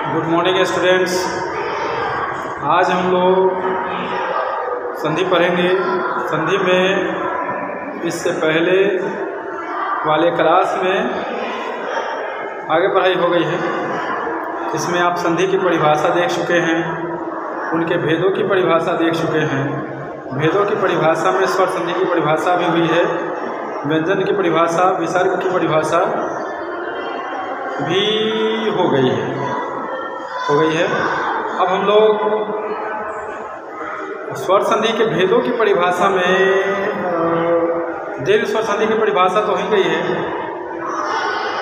Good morning students. आज हम लोग संधि पढ़ेंगे। संधि में इससे पहले वाले क्लास में आगे पढ़ाई हो गई है। इसमें आप संधि की परिभाषा देख चुके हैं, उनके भेदों की परिभाषा देख चुके हैं। भेदों की परिभाषा में स्वर संधि की परिभाषा भी हुई है, व्यंजन की परिभाषा, विसर्ग की परिभाषा भी हो गई है। अब हम लोग स्वर संधि के भेदों की परिभाषा में दीर्घ स्वर संधि की परिभाषा तो हो गई है,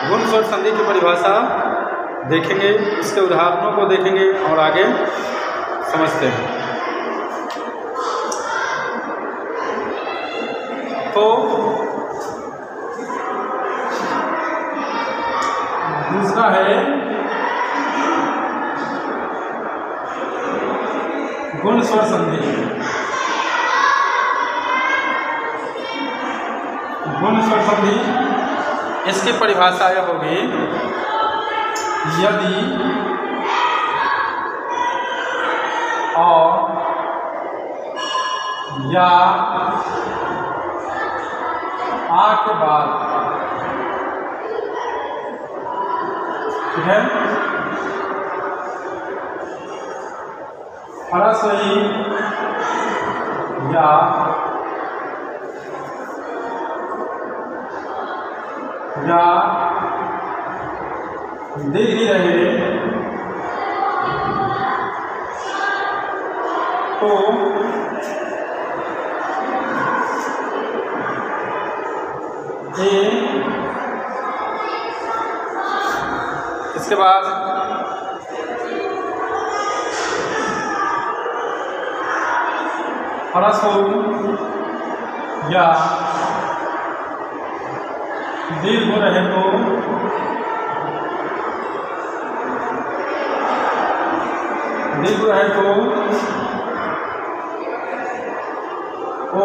गुण स्वर संधि की परिभाषा देखेंगे, इसके उदाहरणों को देखेंगे और आगे समझते हैं। तो दूसरा है गुण स्वर संधि। गुण स्वर संधि इसकी परिभाषा यह होगी, यदि और या आ के बाद, ठीक है, ह्रस्वई या दीर्घ रहे तो इसके बाद ह्रस्व या दीर्घ रहे तो ओ,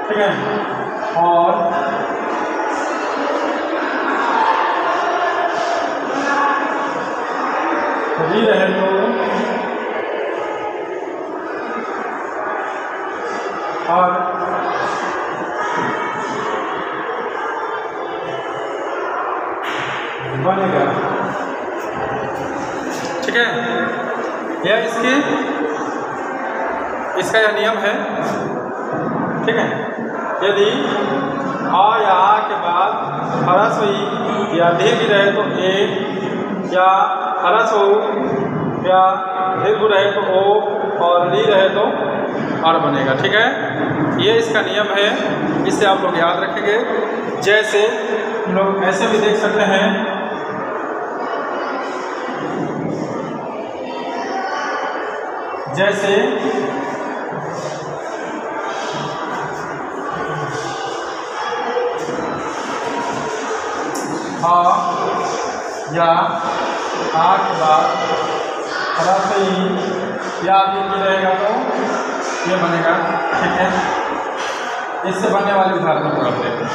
ठीक है, और री रहे तो और बनेगा, ठीक है। यह इसका यह नियम है, ठीक है। यदि आ या आ के बाद ह्रस्व या दीर्घ रहे तो ए, या ह्रस्व या दीर्घ रहे तो ओ और री रहे तो आर बनेगा, ठीक है। ये इसका नियम है, इससे आप लोग याद रखेंगे। जैसे हम लोग ऐसे भी देख सकते हैं, जैसे आ या आ के बाद ह्रस्व या दीर्घ रहेगा तो ये बनेगा, ठीक है। इससे बनने वाले उदाहरण को करते हैं।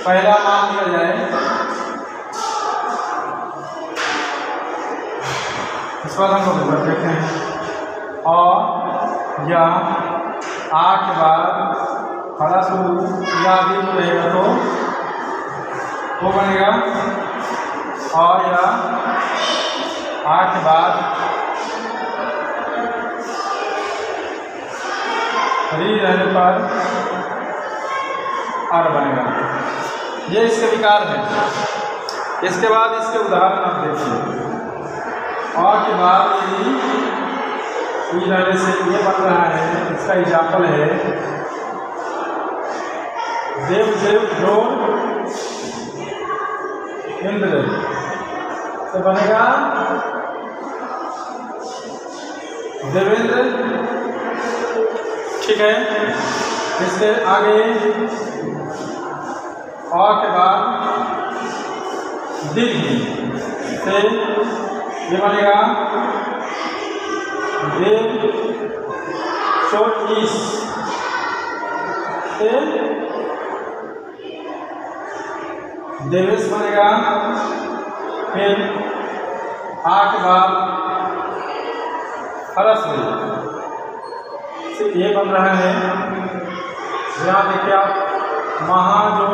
पहला मान लिया जाए, इस पर हम लोग देखते हैं, और या आ के बाद ह्रस्व या दीर्घ रहेगा तो वो बनेगा, और या आ के बाद री रहने पर आर बनेगा। ये इसके विकार है। इसके बाद इसके उदाहरण आप देखिए, और के बाद ई रहने से ये बन रहा है, इसका एग्जाम्पल है देव जो इंद्र तो बनेगा देवेंद्र, ठीक है। इसके आगे आ के बाद दीर्घ से ये बनेगा देव शॉर्ट ईस से देवेश बनेगा, फिर आ के बाद हरस्वती से ये बन रहा है। यहाँ देखिए आप, महा जो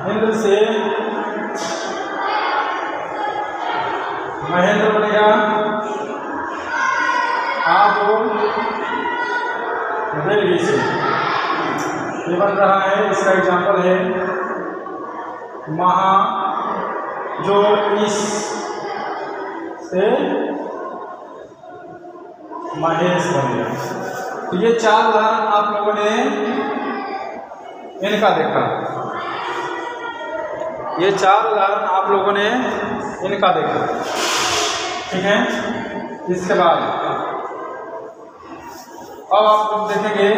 इंद्र से महेंद्र बनेगा, आप देवी से ये बन रहा है। इसका एग्जाम्पल है महा जो इस से महेश बन गया। तो ये 4 उदाहरण आप लोगों ने इनका देखा, ये 4 उदाहरण आप लोगों ने इनका देखा, ठीक है। इसके बाद अब आप लोग देखेंगे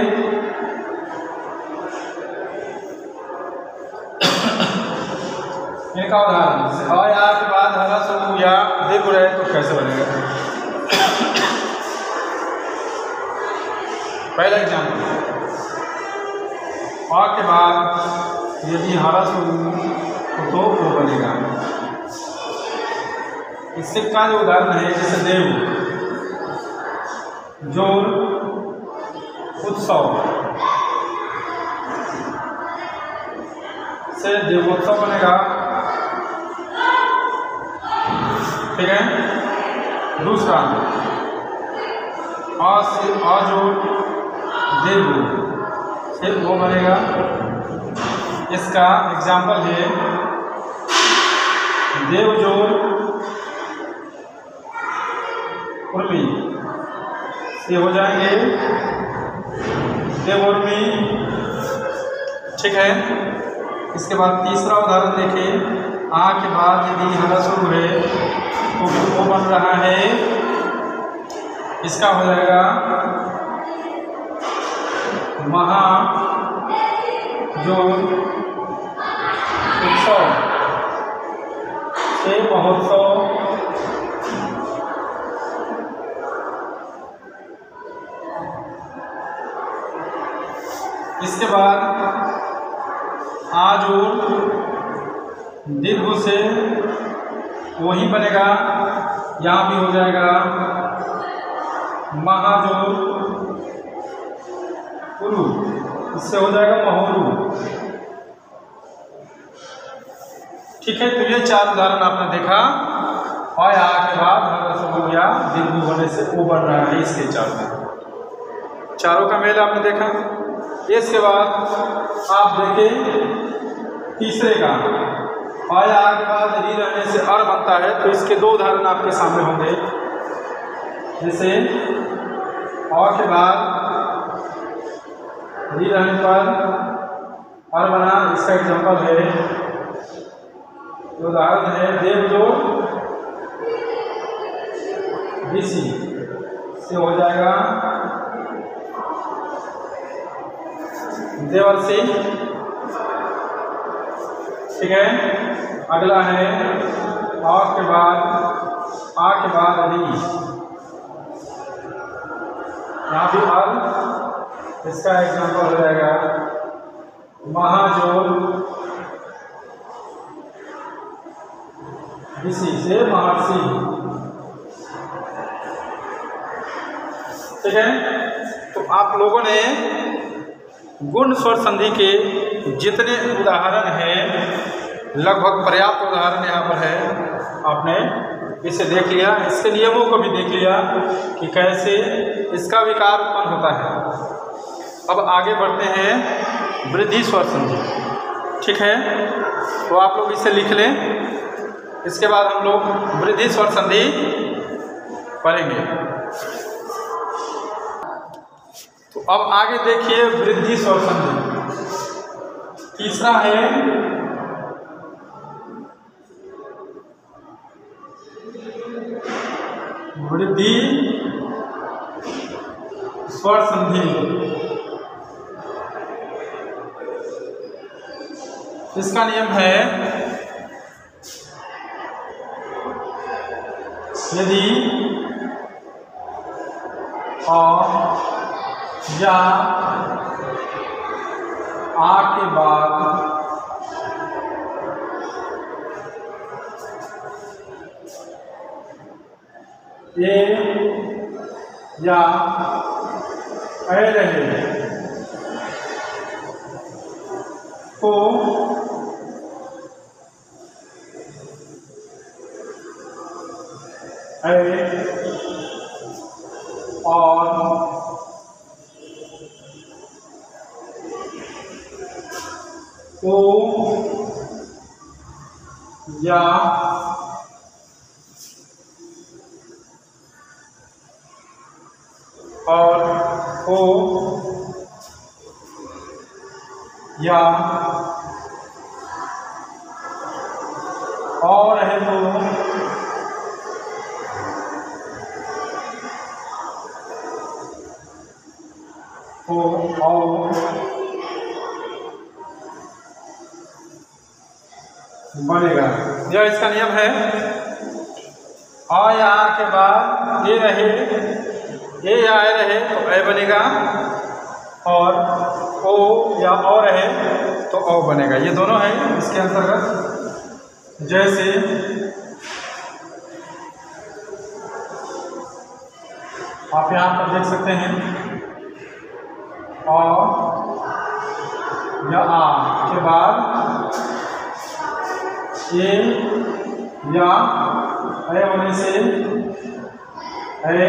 इनका उदाहरण, और यहाँ के बाद हरस या दीर्घ रहे तो कैसे बनेगा। पहला एग्जाम्पल, और के बाद यदि हरस तो वो बनेगा। इससे का जो उदाहरण है, जैसे देव जो उत्सव से देवोत्सव बनेगा, ठीक है। दूसरा और जो देव से वो बनेगा। इसका एग्जाम्पल है देव जो उर्मी से हो जाएंगे देवोर्मी, ठीक है। इसके बाद तीसरा उदाहरण देखिए, आ के बाद यदि हरस है तो वो बन रहा है, इसका हो जाएगा महा जो उत्सव से महोत्सव, इसके बाद आज और दीर्घ से वही बनेगा, यहाँ भी हो जाएगा महाजोर उरु, इससे हो जाएगा महोरु, ठीक है। तो ये 4 उदाहरण आपने देखा, और यहाँ के बाद हरस हो गया दीर्घ होने से वो बन रहा है। इसके 4 चारों का मेल आपने देखा। इसके बाद आप देखें तीसरे का, और यहाँ के बाद री रहने से अर बनता है, तो इसके 2 उदाहरण आपके सामने होंगे। जैसे और के बाद री रहने पर अर बना, इसका एग्जाम्पल है, उदाहरण है देव जो ऋषि से हो जाएगा देवर्षि, ठीक है। अगला है आ के बाद री, यहाँ भी अल, इसका एग्जाम्पल हो जाएगा महाजोर ऋषि से महर्षि, ठीक है। तो आप लोगों ने गुण स्वर संधि के जितने उदाहरण हैं, लगभग पर्याप्त उदाहरण यहाँ पर है, आपने इसे देख लिया, इसके नियमों को भी देख लिया कि कैसे इसका विकार उत्पन्न होता है। अब आगे बढ़ते हैं वृद्धि स्वर संधि, ठीक है। तो आप लोग इसे लिख लें, इसके बाद हम लोग वृद्धि स्वर संधि पढ़ेंगे। तो अब आगे देखिए वृद्धि स्वर संधि, तीसरा है वृद्धि स्वर संधि। इसका नियम है यदि अ या आ के बाद ए या ए रहे तो ए और ओ या और ओ या और है तो ओ बनेगा। यह इसका नियम है। और या के बाद ये रहे, ए या ए रहे तो ए बनेगा, और ओ या ओ रहे तो ओ बनेगा। ये दोनों है इसके अंतर्गत। जैसे आप यहाँ पर देख सकते हैं, और या आ के बाद ए या ए होने से ए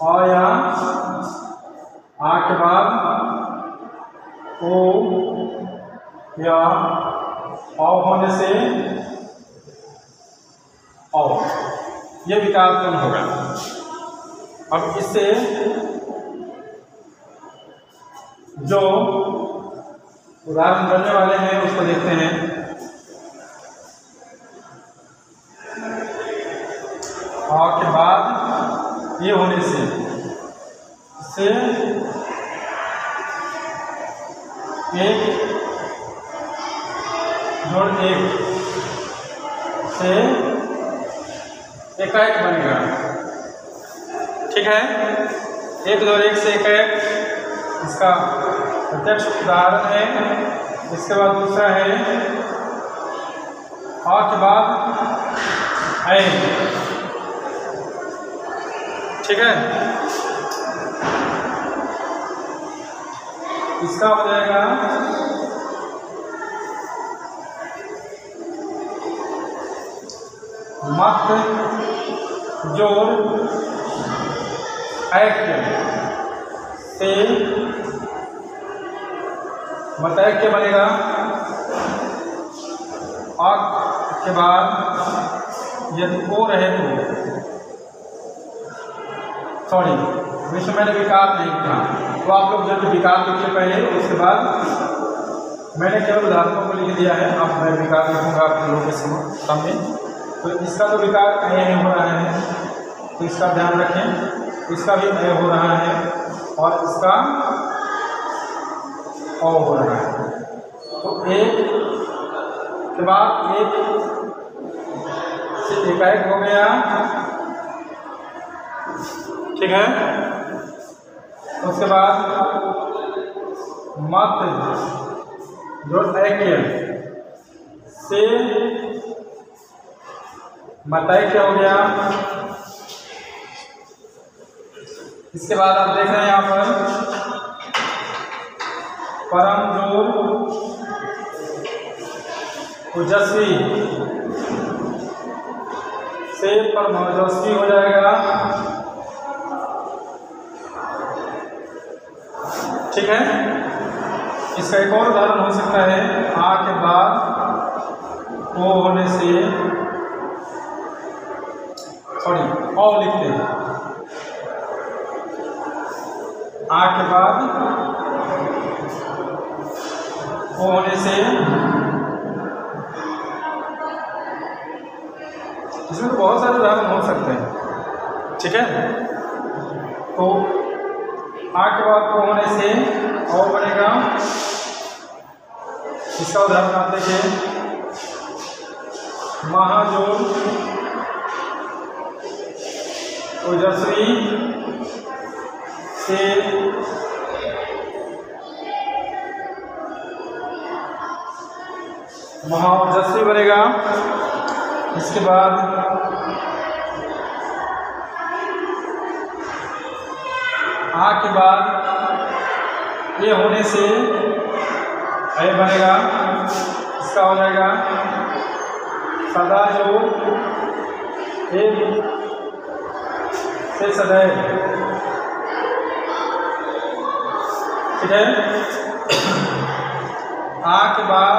और या आ के बाद ओ या औ होने से औ, ये विकार उत्पन्न होगा। अब इससे जो उदाहरण बनने वाले हैं उसको देखते हैं। और के बाद ये होने से एक जोड़ एक से एकाएक बनेगा। ठीक है, एक जोड़ एक से एकाएक इसका प्रत्यक्ष उदाहरण है। इसके बाद दूसरा है आ के बाद ऐ। ठीक है, इसका हो जाएगा मत जोड़ ऐक्य से मतैक्य बनेगा। और के बाद यदि ओ रहे तो विश्व मैंने विकार नहीं लिखा, तो आप लोग जब विकार लिखिए पहले, उसके बाद मैंने केवल उदाहरणों को लिख दिया है। अब मैं विकार लिखूंगा आप लोगों के सामने। तो इसका तो विकार ए हो रहा है, तो इसका ध्यान रखें। इसका भी ए हो रहा है और इसका ओ हो रहा है। तो एक के बाद एक से एकाएक हो गया। ठीक है, उसके बाद मत जो ऐक्य से मतैक्य हो गया। इसके बाद आप देख रहे हैं यहाँ पर परम जोड़ ओजस्वी से परमोजस्वी हो जाएगा। ठीक है, इसका एक और उदाहरण हो सकता है। आ के बाद ओ होने से औ लिखते हैं। आ के बाद ओ होने से, इसमें तो बहुत सारे उदाहरण हो सकते हैं। ठीक है, तो आ के बाद ओ होने से औ बनेगा। इसका उदाहरण आप देखिए, महाजोड़ ओजस्वी से महाओजस्वी बनेगा। इसके बाद आ के बाद ये होने से ए बनेगा, इसका हो जाएगा सदा जो एक से सदैव, ठीक है। आ के बाद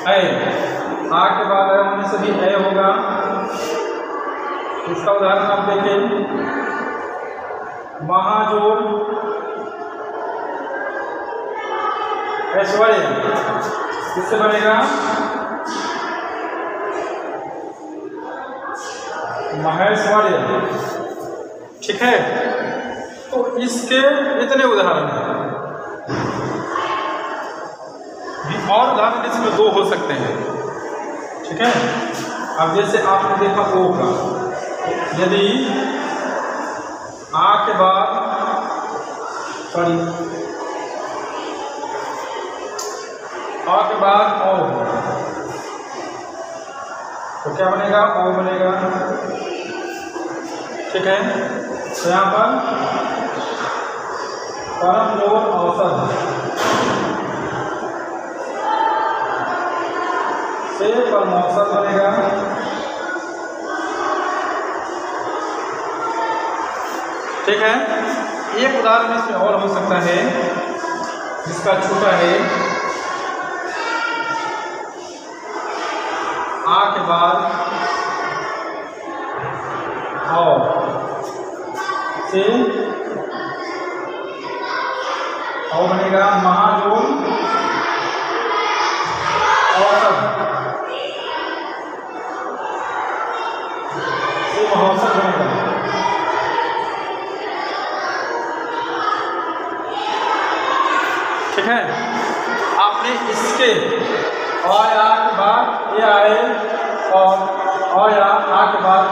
ए, आ के बाद ए होने से भी ए होगा। इसका उदाहरण आप देखें, महाजोड़ ऐश्वर्य, इससे बनेगा महेश्वर्य, ठीक है। तो इसके इतने उदाहरण हैं, और उदाहरण इसमें 2 हो सकते हैं, ठीक है। अब जैसे आपने देखा ओ का, यदि आ के बाद सॉरी आ के बाद ओ, तो क्या बनेगा, ओ बनेगा, ठीक है। तो यहाँ पर परम जोर औसत से परमौसत बनेगा, ठीक है। एक उदाहरण इसमें और हो सकता है, जिसका छोटा है, आ के बाद और से और बनेगा महाजोड़ औसत से औसत बनेगा, ठीक है। आपने इसके और या के बाद ये आए और या आ के बाद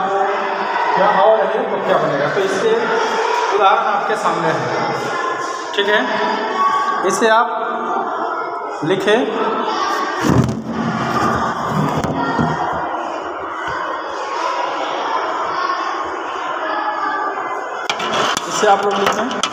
या और है तो क्या बनेगा, तो इसके उदाहरण आपके सामने है, ठीक है। इसे आप लिखें, इसे आप लोग लिखें।